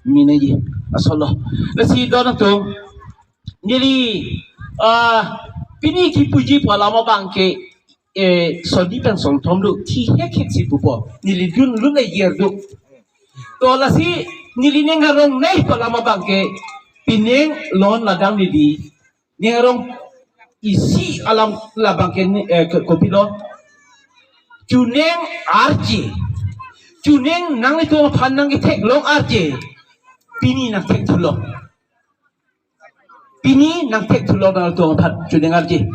minaji asallah nasi don tu jadi pini ki puji palama bangke sodi pen som tom lu ti hek si pupo nili dun lu na yer du to lasi nili nengarong nei palama bangke pineng lon ladang di nengarong isi alam la bangke kopilo cuneng arji cuneng nang itu panang itek long arji pini nang tek tulong pini nang tek tulong nang tuang pat cuneng arji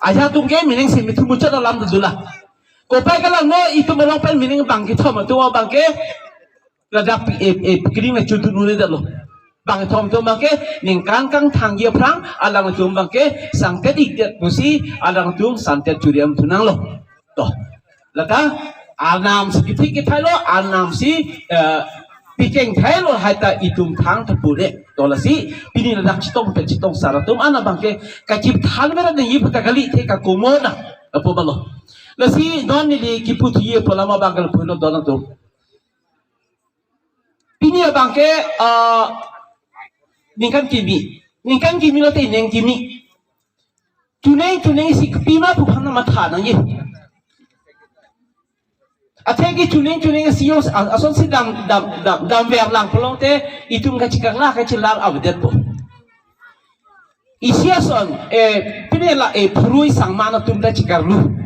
aja tungke mineng si mitu mucat dalam tulah kopai kalau no itu merong pen mineng bangke thom tuwa bangke radap pikiring na cutu nune dalo bang thom tu bangke ningkan kang thangye prang alang tu bangke sangket ikdet musi alang tu santet curiam tunang lo toh lata anam sekitik kita lo anam si pikeng thai lo haita itum thang tapure tolasi pini ladak citong saratum ana bangke kacip thal mera de yip takali the ka komoda apo balo lasi don ni kiputi polama bangal puno don to pini bangke ningkan kimi lo te neng kimi tuneng si pima pupana matha nang ye ategi cuning sios ason si dam ver lang pelong te itum kacikang lah kacilang abdet po isiason pinela purui sang mana tum da cikarlu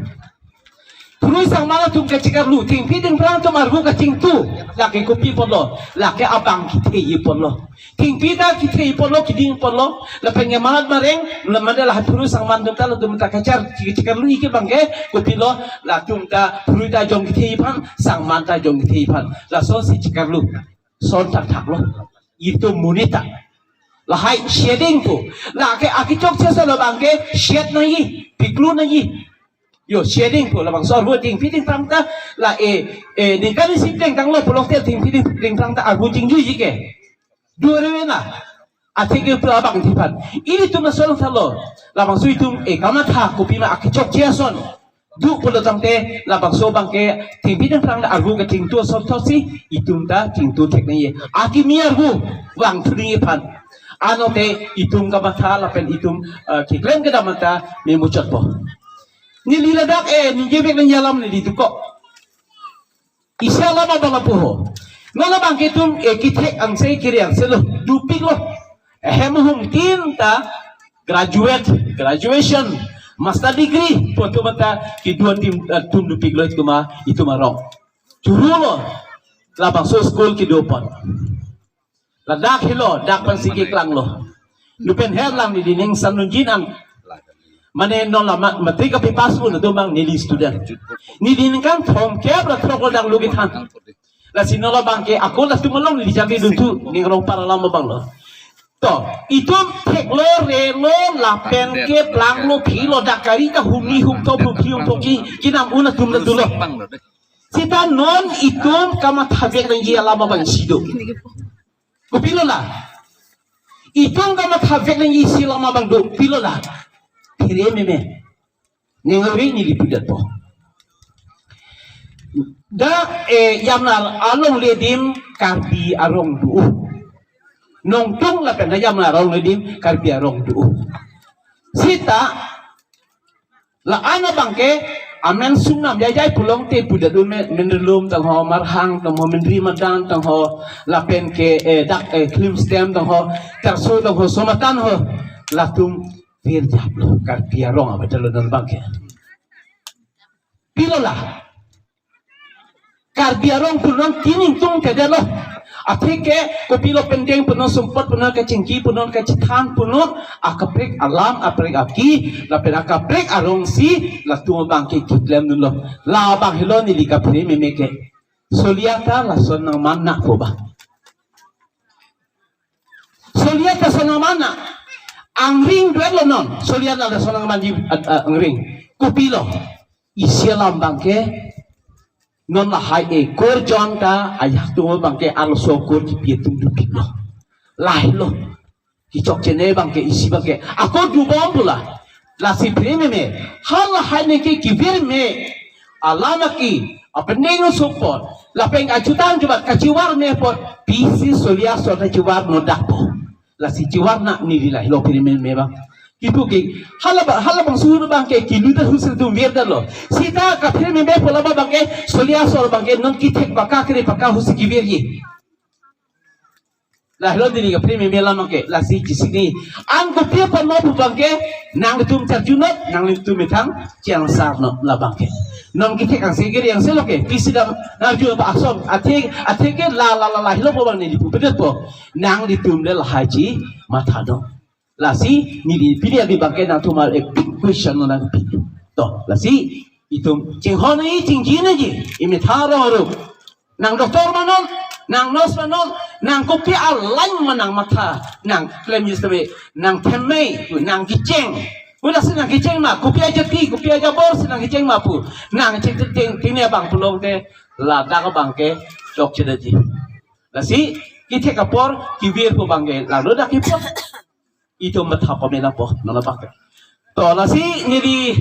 purui sang mana tum kacikarlu ting piding perang tu margu kacing tu laki kopi polo laki abang kita ye polo ting pida kita ye polo kiding polo la pengemanat mareng la mandala purui sang mana tum talo tum takacar cikarlu iki bangke kopi lo la tum ta purui ta jong kita ye pan sang manta jong kita ye pan la son si cikarlu son tak lo itu munita la hai shading tu la ke akichok chesa lo bangke shed na yi piklu na yi yo shading tu la bang so ru ting piting pram ta la ni kan si teng tang lo polok te ting piting pram ta agu jing ju yi ke du re na atege pra bang tipan ini tu na sol thalo la bang sui tum kama tha kopi ma akichok cheson du polo tang te la bang so bangke ting piting pram ta agu ke ting tu so thosi itum ta ting tu tek na yi akimi agu wang thri pan ano te itum ka matha la pen itum kiklem ke damata me muchat po ni liladak ni gebek nang yalam ni dituko isya lama bala po ngala bang itum kitek ang sei kiri ang selo dupik lo hum tinta graduation master degree po tu mata ki dua tim tum dupik lo itu marong curu lo labang so school ki dopan ladak hilo dak pan sige klang lo lupen her lang ni dining sanunjin ang mane non la matrika pe pasu no domang nili student ni dining kan thom kebra thokol dang lugi than la sinola bangke aku la tumalong ni jagi duntu ni ngro para lama bang lo to itu teklo relo la pen ke plang lo philo dakari ka humi hum to phum to kinam una tum la dulo sita non itum kama thabek nang ji alama bang sido kupilo la itong kama thabek nang isi lama bang do pilo la pire meme ngori ni lipidat po da yamnar along ledim karbi arong du nong tung la pen yamnar along ledim karbi arong du sita la ana bangke amen sunam jajai pulong te pudat mendelum tang ho marhang tang ho mendri madan tang ho lapen ke dak klim stem tang ho terso tang ho somatan ho latum vir japlo kar piarong abadalo dan bangke pilola kar piarong pulong tining tung kedelo atike ko pilo pendeng punon sumpot punon kacingki punon kacitan punon akaprek alam aprek aki lapen akaprek arong si latu bangke kitlem nulo la bang hilo ni lika pre memeke soliata la sonang mana ko ba soliata sonang mana angring duelo non soliata la sonang manji angring ko pilo isialam bangke non la hai kor jonta ayak tu bangke also kor di pietum dupik lo lai lo hicok cene bangke isi bangke aku dubom pula la si preme me hal hai ne ke kibir me alama ki apa nengo support lapeng ajutan coba kaciwar me pot pisi solia sota ciwar no dakpo la si ciwar na ni dilai lo pirimen me bang itu ke halabang suruh bang ke kiluta husul tu merda lo sita ka pirimen me pola bang ke solia sor bang ke non kitek baka kre baka husi kivergi lah lo dini ka pirimen me la ke la si sini ang ko pia pa no bang ke nang tum terjunot nang tum metang ciang sar no la bang ke non kita kan segera yang seloke pisi dam na ju pa asom ateke la hilo po bang ni pu bedet po nang ditumle la haji mata do la si ni di pilih di bangke nang tumal big question no nang pilih to la si itum jing honi jing jin ji imi tharo ru nang doktor manon nang nurse manon nang kopi alan manang mata nang claim yesbe nang temme nang kiceng udah senang kiceng mah, kopi aja bor senang kiceng mah pu, nang ceng ini abang pulong teh, lada ke bangke, cok cedeci. Nasi kita kapor, kibir pu bangke, lalu dah kipor, itu metapa mena po, nona pakai. Toh nasi ini